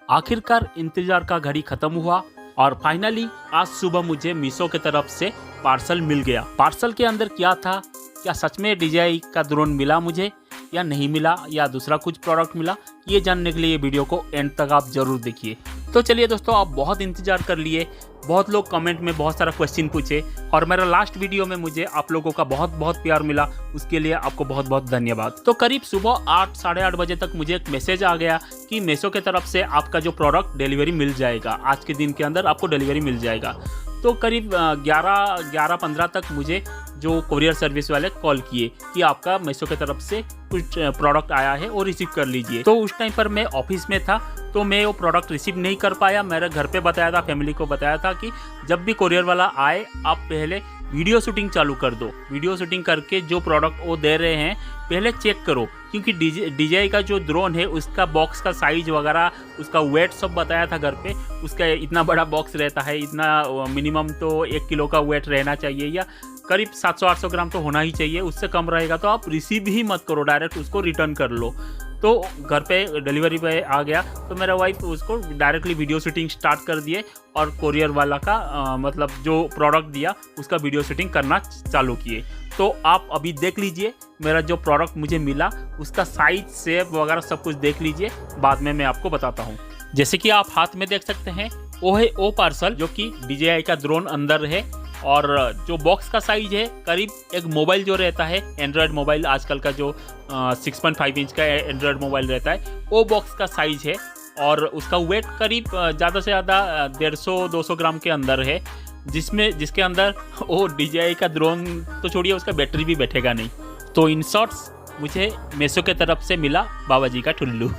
आखिरकार इंतजार का घड़ी खत्म हुआ और फाइनली आज सुबह मुझे मीशो की तरफ से पार्सल मिल गया। पार्सल के अंदर क्या था, क्या सच में DJI का ड्रोन मिला मुझे या नहीं मिला, या दूसरा कुछ प्रोडक्ट मिला, ये जानने के लिए ये वीडियो को एंड तक आप जरूर देखिए। तो चलिए दोस्तों, आप बहुत इंतजार कर लिए, बहुत लोग कमेंट में बहुत सारा क्वेश्चन पूछे और मेरा लास्ट वीडियो में मुझे आप लोगों का बहुत बहुत प्यार मिला, उसके लिए आपको बहुत बहुत धन्यवाद। तो करीब सुबह 8 साढ़े 8 बजे तक मुझे एक मैसेज आ गया कि मीशो की तरफ से आपका जो प्रोडक्ट डिलीवरी मिल जाएगा, आज के दिन के अंदर आपको डिलीवरी मिल जाएगा। तो करीब 11:15 तक मुझे जो कुरियर सर्विस वाले कॉल किए कि आपका मीशो की तरफ से कुछ प्रोडक्ट आया है और रिसीव कर लीजिए। तो उस टाइम पर मैं ऑफिस में था, तो मैं वो प्रोडक्ट रिसीव नहीं कर पाया। मेरे घर पे बताया था, फैमिली को बताया था कि जब भी कुरियर वाला आए आप पहले वीडियो शूटिंग चालू कर दो, वीडियो शूटिंग करके जो प्रोडक्ट वो दे रहे हैं पहले चेक करो, क्योंकि DJI का जो ड्रोन है उसका बॉक्स का साइज वगैरह, उसका वेट सब बताया था घर पे। उसका इतना बड़ा बॉक्स रहता है, इतना मिनिमम तो 1 किलो का वेट रहना चाहिए या करीब 700-800 ग्राम तो होना ही चाहिए। उससे कम रहेगा तो आप रिसीव ही मत करो, डायरेक्ट उसको रिटर्न कर लो। तो घर पे डिलीवरी बॉय आ गया तो मेरा वाइफ उसको डायरेक्टली वीडियो शूटिंग स्टार्ट कर दिए और कोरियर वाला का मतलब जो प्रोडक्ट दिया उसका वीडियो शूटिंग करना चालू किए। तो आप अभी देख लीजिए मेरा जो प्रोडक्ट मुझे मिला उसका साइज, शेप वगैरह सब कुछ देख लीजिए, बाद में मैं आपको बताता हूँ। जैसे कि आप हाथ में देख सकते हैं वो है वो पार्सल जो कि DJI का ड्रोन अंदर है, और जो बॉक्स का साइज है करीब एक मोबाइल जो रहता है एंड्रॉयड मोबाइल, आजकल का जो 6.5 इंच का एंड्रॉयड मोबाइल रहता है वो बॉक्स का साइज है, और उसका वेट करीब ज़्यादा से ज़्यादा 150-200 ग्राम के अंदर है, जिसके अंदर वो DJI का ड्रोन तो छोड़िए उसका बैटरी भी बैठेगा नहीं। तो इन शॉर्ट्स मुझे मीशो के तरफ से मिला बाबा जी का ठुल्लू।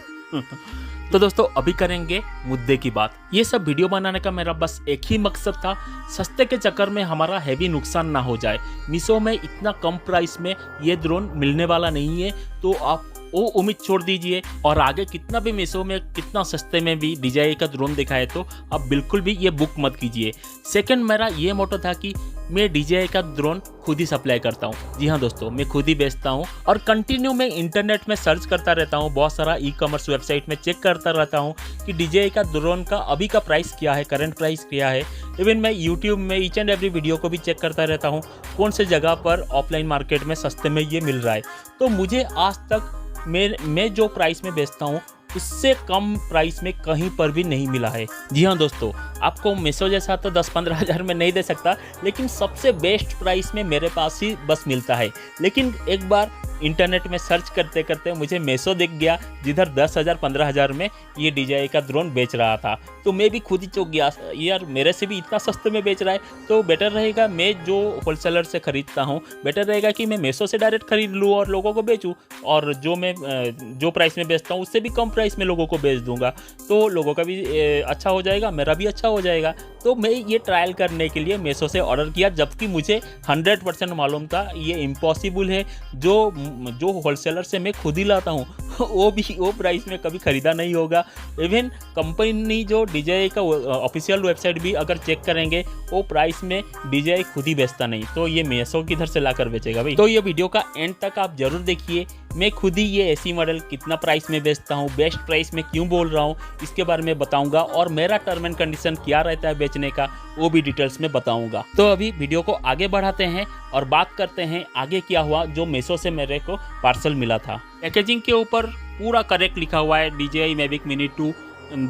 तो दोस्तों अभी करेंगे मुद्दे की बात। ये सब वीडियो बनाने का मेरा बस एक ही मकसद था, सस्ते के चक्कर में हमारा हैवी नुकसान ना हो जाए। मीशो में इतना कम प्राइस में ये ड्रोन मिलने वाला नहीं है, तो आप वो उम्मीद छोड़ दीजिए। और आगे कितना भी मीशो में कितना सस्ते में भी DJI का ड्रोन दिखाए तो आप बिल्कुल भी ये बुक मत कीजिए। सेकंड, मेरा ये मोटो था कि मैं DJI का ड्रोन खुद ही सप्लाई करता हूँ। जी हाँ दोस्तों, मैं खुद ही बेचता हूँ और कंटिन्यू मैं इंटरनेट में सर्च करता रहता हूँ, बहुत सारा ई-कॉमर्स वेबसाइट में चेक करता रहता हूँ कि DJI का ड्रोन का अभी का प्राइस क्या है, करंट प्राइस क्या है। इवन मैं यूट्यूब में ईच एंड एवरी वीडियो को भी चेक करता रहता हूँ कौन से जगह पर ऑफलाइन मार्केट में सस्ते में ये मिल रहा है। तो मुझे आज तक मैं जो प्राइस में बेचता हूँ उससे कम प्राइस में कहीं पर भी नहीं मिला है। जी हाँ दोस्तों, आपको मीशो जैसा तो 10-15 हज़ार में नहीं दे सकता, लेकिन सबसे बेस्ट प्राइस में मेरे पास ही बस मिलता है। लेकिन एक बार इंटरनेट में सर्च करते करते मुझे मीशो दिख गया जिधर 10,000-15 हज़ार में ये DJI का ड्रोन बेच रहा था। तो मैं भी खुद ही चौंक गया, यार मेरे से भी इतना सस्ते में बेच रहा है, तो बेटर रहेगा मैं जो होलसेलर से ख़रीदता हूँ बेटर रहेगा कि मैं मीशो से डायरेक्ट ख़रीद लूँ और लोगों को बेचूँ, और जो प्राइस में बेचता हूँ उससे भी कम प्राइस में लोगों को बेच दूंगा, तो लोगों का भी अच्छा हो जाएगा, मेरा भी अच्छा हो जाएगा। तो मैं ये ट्रायल करने के लिए मीशो से ऑर्डर किया, जबकि मुझे 100% मालूम था ये इम्पॉसिबल है। जो होलसेलर से मैं खुद ही लाता हूँ वो प्राइस में कभी ख़रीदा नहीं होगा। इवन कंपनी जो DJI का ऑफिशियल वेबसाइट भी अगर चेक करेंगे वो प्राइस में DJI खुद ही बेचता नहीं, तो ये मीशो किधर से लाकर बेचेगा भाई। तो ये वीडियो का एंड तक आप जरूर देखिए, मैं खुद ही ये ऐसी मॉडल कितना प्राइस में बेचता हूँ, बेस्ट प्राइस में क्यों बोल रहा हूँ इसके बारे में बताऊंगा, और मेरा टर्म एंड कंडीशन क्या रहता है बेचने का वो भी डिटेल्स में बताऊंगा। तो अभी वीडियो को आगे बढ़ाते हैं और बात करते हैं आगे क्या हुआ जो मीशो से मेरे को पार्सल मिला था। पैकेजिंग के ऊपर पूरा करेक्ट लिखा हुआ है, DJI Mavic Mini 2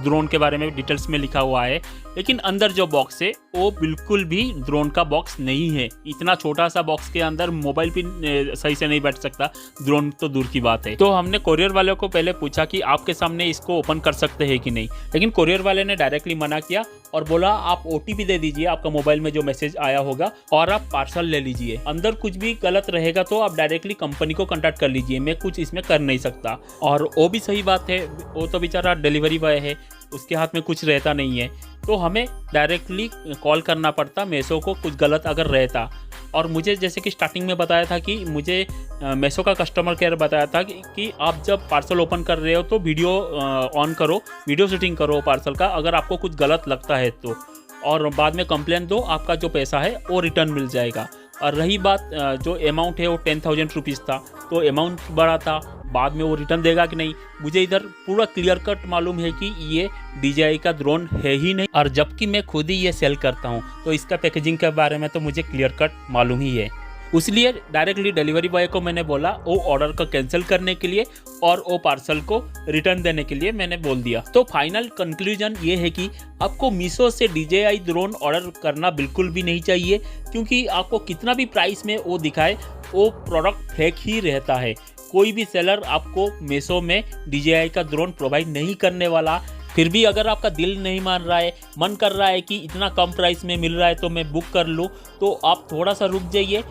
ड्रोन के बारे में डिटेल्स में लिखा हुआ है, लेकिन अंदर जो बॉक्स है वो बिल्कुल भी ड्रोन का बॉक्स नहीं है। इतना छोटा सा बॉक्स के अंदर मोबाइल भी सही से नहीं बैठ सकता, ड्रोन तो दूर की बात है। तो हमने कोरियर वाले को पहले पूछा कि आपके सामने इसको ओपन कर सकते हैं कि नहीं, लेकिन कोरियर वाले ने डायरेक्टली मना किया और बोला आप OTP दे दीजिए, आपका मोबाइल में जो मैसेज आया होगा, और आप पार्सल ले लीजिए। अंदर कुछ भी गलत रहेगा तो आप डायरेक्टली कंपनी को कॉन्टैक्ट कर लीजिए, मैं कुछ इसमें कर नहीं सकता। और वो भी सही बात है, वो तो बेचारा डिलीवरी बॉय है, उसके हाथ में कुछ रहता नहीं है, तो हमें डायरेक्टली कॉल करना पड़ता मीशो को कुछ गलत अगर रहता। और मुझे जैसे कि स्टार्टिंग में बताया था कि मुझे मीशो का कस्टमर केयर बताया था कि आप जब पार्सल ओपन कर रहे हो तो वीडियो ऑन करो, वीडियो शूटिंग करो पार्सल का, अगर आपको कुछ गलत लगता है तो, और बाद में कंप्लेंट दो, आपका जो पैसा है वो रिटर्न मिल जाएगा। और रही बात जो अमाउंट है वो 10,000 रुपीज़ था, तो अमाउंट बड़ा था, बाद में वो रिटर्न देगा कि नहीं। मुझे इधर पूरा क्लियर कट मालूम है कि ये DJI का ड्रोन है ही नहीं, और जबकि मैं खुद ही ये सेल करता हूँ तो इसका पैकेजिंग के बारे में तो मुझे क्लियर कट मालूम ही है। इसलिए डायरेक्टली डिलीवरी बॉय को मैंने बोला वो ऑर्डर को कैंसिल करने के लिए और वो पार्सल को रिटर्न देने के लिए मैंने बोल दिया। तो फाइनल कंक्लूजन ये है कि आपको मीशो से DJI ड्रोन ऑर्डर करना बिल्कुल भी नहीं चाहिए, क्योंकि आपको कितना भी प्राइस में वो दिखाए वो प्रोडक्ट फेक ही रहता है। कोई भी सेलर आपको मीशो में DJI का ड्रोन प्रोवाइड नहीं करने वाला। फिर भी अगर आपका दिल नहीं मान रहा है, मन कर रहा है कि इतना कम प्राइस में मिल रहा है तो मैं बुक कर लूँ, तो आप थोड़ा सा रुक जाइए।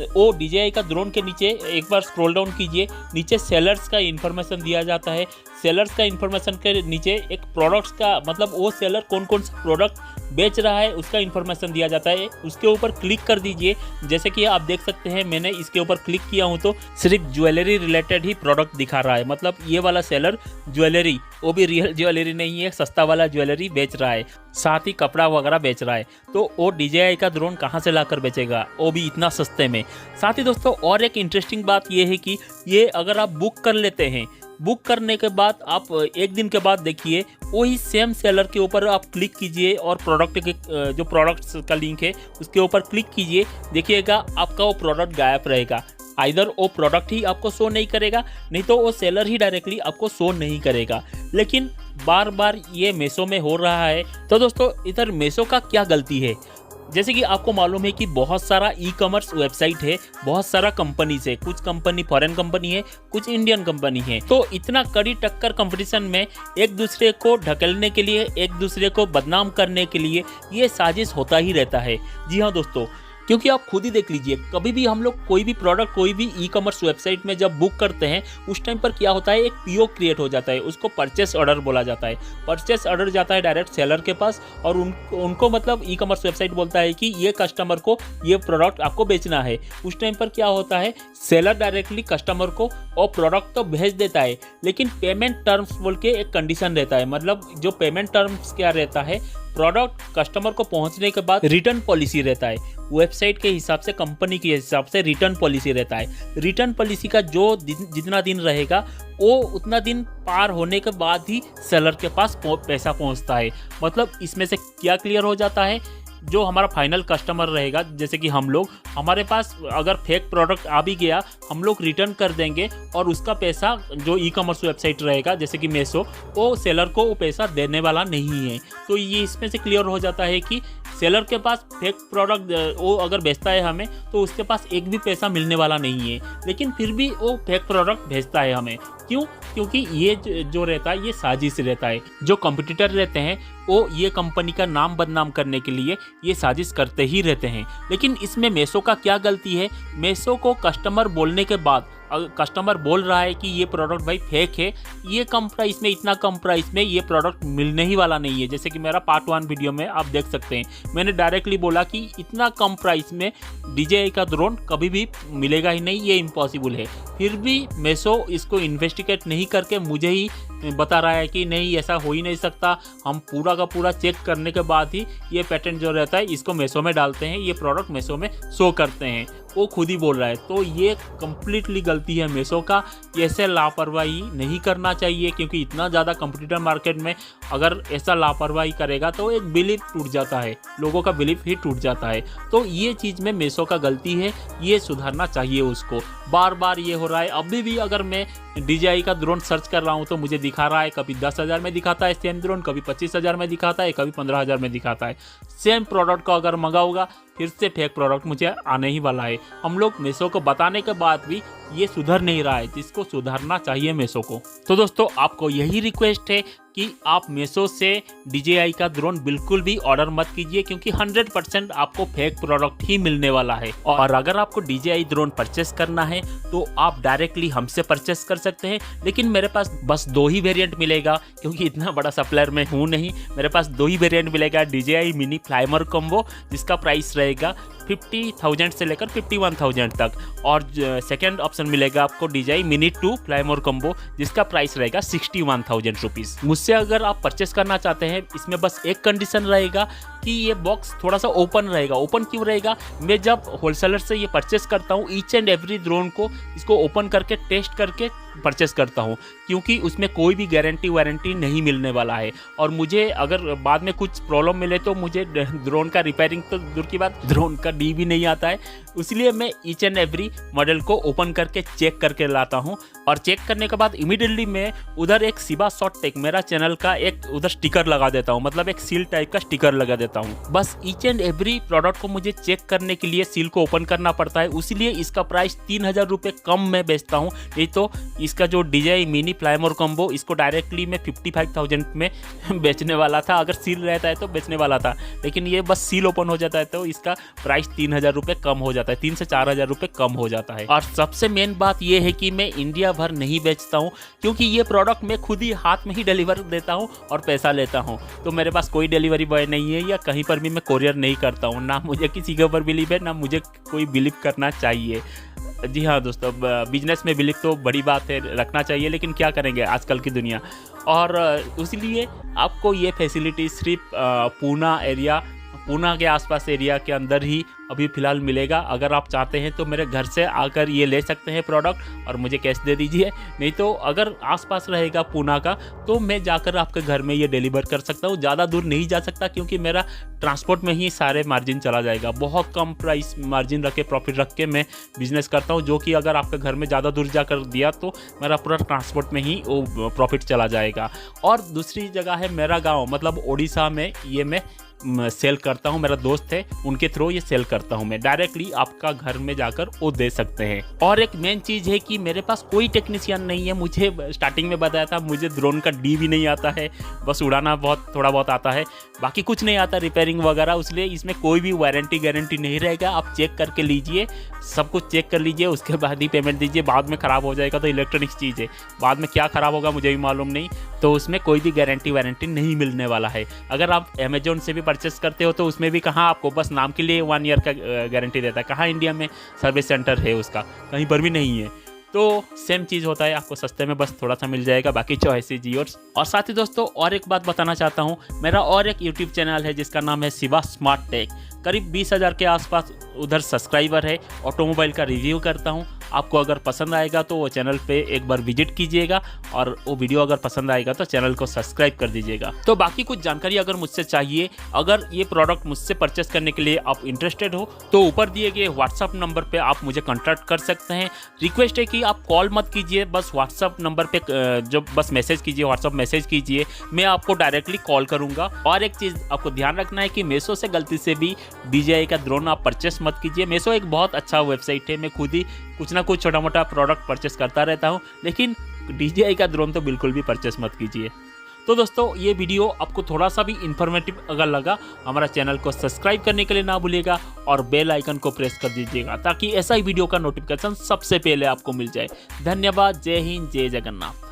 वो DJI का ड्रोन के नीचे एक बार स्क्रॉल डाउन कीजिए, नीचे सेलर्स का इन्फॉर्मेशन दिया जाता है। सेलर्स का इन्फॉर्मेशन के नीचे एक प्रोडक्ट्स का, मतलब वो सेलर कौन कौन सा प्रोडक्ट बेच रहा है उसका इन्फॉर्मेशन दिया जाता है। उसके ऊपर क्लिक कर दीजिए। जैसे कि आप देख सकते हैं मैंने इसके ऊपर क्लिक किया हूँ तो सिर्फ ज्वेलरी रिलेटेड ही प्रोडक्ट दिखा रहा है। मतलब ये वाला सेलर ज्वेलरी, वो भी रियल ज्वेलरी नहीं है, सस्ता वाला ज्वेलरी बेच रहा है, साथ ही कपड़ा वगैरह बेच रहा है। तो वो DJI का ड्रोन कहाँ से लाकर बेचेगा, वो भी इतना सस्ते में। साथ ही दोस्तों और एक इंटरेस्टिंग बात ये है कि ये अगर आप बुक कर लेते हैं, बुक करने के बाद आप एक दिन के बाद देखिए वही सेम सेलर के ऊपर आप क्लिक कीजिए और प्रोडक्ट के जो प्रोडक्ट्स का लिंक है उसके ऊपर क्लिक कीजिए, देखिएगा आपका वो प्रोडक्ट गायब रहेगा। आइदर वो प्रोडक्ट ही आपको शो नहीं करेगा, नहीं तो वो सेलर ही डायरेक्टली आपको शो नहीं करेगा। लेकिन बार बार ये मीशो में हो रहा है। तो दोस्तों इधर मीशो का क्या गलती है? जैसे कि आपको मालूम है कि बहुत सारा ई-कॉमर्स वेबसाइट है, बहुत सारा कंपनीज है, कुछ कंपनी फॉरेन कंपनी है, कुछ इंडियन कंपनी है। तो इतना कड़ी टक्कर कंपटीशन में एक दूसरे को ढकेलने के लिए, एक दूसरे को बदनाम करने के लिए ये साजिश होता ही रहता है। जी हाँ दोस्तों, क्योंकि आप खुद ही देख लीजिए, कभी भी हम लोग कोई भी प्रोडक्ट कोई भी ई-कॉमर्स वेबसाइट में जब बुक करते हैं उस टाइम पर क्या होता है, एक PO क्रिएट हो जाता है, उसको परचेस ऑर्डर बोला जाता है। परचेस ऑर्डर जाता है डायरेक्ट सेलर के पास और उनको मतलब ई-कॉमर्स वेबसाइट बोलता है कि ये कस्टमर को ये प्रोडक्ट आपको बेचना है। उस टाइम पर क्या होता है, सेलर डायरेक्टली कस्टमर को वो प्रोडक्ट तो भेज देता है, लेकिन पेमेंट टर्म्स बोल के एक कंडीशन रहता है। मतलब जो पेमेंट टर्म्स क्या रहता है, प्रोडक्ट कस्टमर को पहुंचने के बाद रिटर्न पॉलिसी रहता है। वेबसाइट के हिसाब से, कंपनी के हिसाब से रिटर्न पॉलिसी रहता है। रिटर्न पॉलिसी का जो जितना दिन रहेगा वो उतना दिन पार होने के बाद ही सेलर के पास पैसा पहुंचता है। मतलब इसमें से क्या क्लियर हो जाता है, जो हमारा फाइनल कस्टमर रहेगा, जैसे कि हम लोग, हमारे पास अगर फेक प्रोडक्ट आ भी गया हम लोग रिटर्न कर देंगे और उसका पैसा जो ई-कॉमर्स वेबसाइट रहेगा जैसे कि मीशो, वो सेलर को वो पैसा देने वाला नहीं है। तो ये इसमें से क्लियर हो जाता है कि सेलर के पास फेक प्रोडक्ट वो अगर बेचता है हमें तो उसके पास एक भी पैसा मिलने वाला नहीं है, लेकिन फिर भी वो फेक प्रोडक्ट भेजता है हमें। क्यों? क्योंकि ये जो रहता है ये साजिश रहता है। जो कंपटीटर रहते हैं वो ये कंपनी का नाम बदनाम करने के लिए ये साजिश करते ही रहते हैं। लेकिन इसमें मीशो का क्या गलती है? मीशो को कस्टमर बोलने के बाद, अगर कस्टमर बोल रहा है कि ये प्रोडक्ट भाई फेक है, ये कम प्राइस में, इतना कम प्राइस में ये प्रोडक्ट मिलने ही वाला नहीं है। जैसे कि मेरा पार्ट 1 वीडियो में आप देख सकते हैं, मैंने डायरेक्टली बोला कि इतना कम प्राइस में DJI का ड्रोन कभी भी मिलेगा ही नहीं, ये इम्पॉसिबल है। फिर भी मीशो इसको इन्वेस्टिगेट नहीं करके मुझे ही बता रहा है कि नहीं ऐसा हो ही नहीं सकता, हम पूरा का पूरा चेक करने के बाद ही ये पैटर्न जो रहता है इसको मीशो में डालते हैं, ये प्रोडक्ट मीशो में शो करते हैं। वो खुद ही बोल रहा है। तो ये कम्प्लीटली गलती है मीशो का, ऐसे लापरवाही नहीं करना चाहिए, क्योंकि इतना ज़्यादा कंप्यूटर मार्केट में अगर ऐसा लापरवाही करेगा तो एक बिलीफ टूट जाता है, लोगों का बिलीफ ही टूट जाता है। तो ये चीज़ में मीशो का गलती है, ये सुधारना चाहिए उसको। बार बार ये हो रहा है। अभी भी अगर मैं DJI का ड्रोन सर्च कर रहा हूँ तो मुझे दिखा रहा है, कभी 10,000 में दिखाता है सेम ड्रोन, कभी 25,000 में दिखाता है, कभी 15,000 में दिखाता है। सेम प्रोडक्ट को अगर मंगाऊंगा फिर से फेक प्रोडक्ट मुझे आने ही वाला है। हम लोग मीशो को बताने के बाद भी ये सुधर नहीं रहा है, जिसको सुधारना चाहिए मीशो को। तो दोस्तों आपको यही रिक्वेस्ट है कि आप मीशो से DJI का ड्रोन बिल्कुल भी ऑर्डर मत कीजिए, क्योंकि 100% आपको फेक प्रोडक्ट ही मिलने वाला है। और अगर आपको DJI ड्रोन परचेस करना है तो आप डायरेक्टली हमसे परचेस कर सकते हैं, लेकिन मेरे पास बस 2 ही वेरिएंट मिलेगा, क्योंकि इतना बड़ा सप्लायर मैं हूँ नहीं। मेरे पास 2 ही वेरिएंट मिलेगा, DJI मिनी फ्लाइमर कॉम्बो जिसका प्राइस रहेगा 50,000 से लेकर 51,000 तक, और सेकेंड ऑप्शन मिलेगा आपको DJI मिनी 2 फ्लाइमर कॉम्बो जिसका प्राइस रहेगा 61,000 रुपीज़। मुझसे अगर आप परचेस करना चाहते हैं, इसमें बस एक कंडीशन रहेगा कि ये बॉक्स थोड़ा सा ओपन रहेगा। ओपन क्यों रहेगा? मैं जब होलसेलर से ये परचेस करता हूँ, ईच एंड एवरी ड्रोन को इसको ओपन करके टेस्ट करके परचेस करता हूँ, क्योंकि उसमें कोई भी गारंटी वारंटी नहीं मिलने वाला है। और मुझे अगर बाद में कुछ प्रॉब्लम मिले तो मुझे ड्रोन का रिपेयरिंग तो दूर की बात, ड्रोन का डी भी नहीं आता है। इसलिए मैं ईच एंड एवरी मॉडल को ओपन करके चेक करके लाता हूँ, और चेक करने के बाद इमीडिएटली मैं उधर एक सिवा शॉट टेक मेरा चैनल का एक उधर स्टिकर लगा देता हूँ, मतलब एक सील टाइप का स्टिकर लगा देता हूँ। बस ईच एंड एवरी प्रोडक्ट को मुझे चेक करने के लिए सील को ओपन करना पड़ता है, इसलिए इसका प्राइस 3000 रुपये कम में बेचता हूँ। नहीं तो इसका जो DJI मिनी फ्लाईमोर कॉम्बो, इसको डायरेक्टली मैं 55,000 में बेचने वाला था, अगर सील रहता है तो बेचने वाला था, लेकिन ये बस सील ओपन हो जाता है तो इसका प्राइस 3000 रुपये कम हो जाता है, 3 से 4000 रुपये कम हो जाता है। और सबसे मेन बात यह है कि मैं इंडिया भर नहीं बेचता हूँ, क्योंकि ये प्रोडक्ट मैं खुद ही हाथ में ही डिलीवर देता हूँ और पैसा लेता हूँ। तो मेरे पास कोई डिलीवरी बॉय नहीं है, या कहीं पर भी मैं कोरियर नहीं करता हूँ, ना मुझे किसी के ऊपर बिलीव है, ना मुझे कोई बिलीव करना चाहिए। जी हाँ दोस्तों, बिजनेस में बिलीव तो बड़ी बात है, रखना चाहिए, लेकिन क्या करेंगे आजकल की दुनिया। और इसलिए आपको ये फैसिलिटी सिर्फ पूना के आसपास एरिया के अंदर ही अभी फ़िलहाल मिलेगा। अगर आप चाहते हैं तो मेरे घर से आकर ये ले सकते हैं प्रोडक्ट और मुझे कैश दे दीजिए। नहीं तो अगर आसपास रहेगा पूना का तो मैं जाकर आपके घर में ये डिलीवर कर सकता हूँ। ज़्यादा दूर नहीं जा सकता, क्योंकि मेरा ट्रांसपोर्ट में ही सारे मार्जिन चला जाएगा। बहुत कम प्राइस मार्जिन रख के, प्रॉफिट रख के मैं बिज़नेस करता हूँ, जो कि अगर आपके घर में ज़्यादा दूर जाकर दिया तो मेरा पूरा ट्रांसपोर्ट में ही वो प्रॉफिट चला जाएगा। और दूसरी जगह है मेरा गाँव, मतलब उड़ीसा में ये मैं सेल करता हूं। मेरा दोस्त है, उनके थ्रू ये सेल करता हूं मैं। डायरेक्टली आपका घर में जाकर वो दे सकते हैं। और एक मेन चीज़ है कि मेरे पास कोई टेक्नीशियन नहीं है। मुझे स्टार्टिंग में बताया था, मुझे ड्रोन का डी भी नहीं आता है, बस उड़ाना थोड़ा बहुत आता है, बाकी कुछ नहीं आता, रिपेयरिंग वगैरह। इसलिए इसमें कोई भी वारंटी गारंटी नहीं रहेगा। आप चेक करके लीजिए, सब कुछ चेक कर लीजिए, उसके बाद ही पेमेंट दीजिए। बाद में ख़राब हो जाएगा तो इलेक्ट्रॉनिक्स चीज़ है, बाद में क्या ख़राब होगा मुझे भी मालूम नहीं, तो उसमें कोई भी गारंटी वारंटी नहीं मिलने वाला है। अगर आप अमेजोन से भी परचेस करते हो तो उसमें भी कहाँ आपको बस नाम के लिए 1 ईयर का गारंटी देता है। कहाँ इंडिया में सर्विस सेंटर है उसका, कहीं पर भी नहीं है। तो सेम चीज़ होता है, आपको सस्ते में बस थोड़ा सा मिल जाएगा, बाकी चॉइस इज योर्स। और साथ ही दोस्तों और एक बात बताना चाहता हूँ, मेरा और एक यूट्यूब चैनल है जिसका नाम है शिवा स्मार्ट टेक। करीब 20,000 के आसपास उधर सब्सक्राइबर है। ऑटोमोबाइल का रिव्यू करता हूँ। आपको अगर पसंद आएगा तो वो चैनल पे एक बार विजिट कीजिएगा, और वो वीडियो अगर पसंद आएगा तो चैनल को सब्सक्राइब कर दीजिएगा। तो बाकी कुछ जानकारी अगर मुझसे चाहिए, अगर ये प्रोडक्ट मुझसे परचेस करने के लिए आप इंटरेस्टेड हो, तो ऊपर दिए गए व्हाट्सअप नंबर पे आप मुझे कॉन्टैक्ट कर सकते हैं। रिक्वेस्ट है कि आप कॉल मत कीजिए, बस व्हाट्सअप नंबर पे जो बस मैसेज कीजिए, व्हाट्सअप मैसेज कीजिए, मैं आपको डायरेक्टली कॉल करूँगा। और एक चीज़ आपको ध्यान रखना है कि मीशो से गलती से भी DJI का ड्रोन आप परचेस मत कीजिए। मीशो एक बहुत अच्छा वेबसाइट है, मैं खुद ही कुछ ना कुछ छोटा मोटा प्रोडक्ट परचेस करता रहता हूं, लेकिन DJI का ड्रोन तो बिल्कुल भी परचेस मत कीजिए। तो दोस्तों ये वीडियो आपको थोड़ा सा भी इन्फॉर्मेटिव अगर लगा, हमारा चैनल को सब्सक्राइब करने के लिए ना भूलिएगा और बेल आइकन को प्रेस कर दीजिएगा, ताकि ऐसा ही वीडियो का नोटिफिकेशन सबसे पहले आपको मिल जाए। धन्यवाद। जय हिंद, जय जगन्नाथ।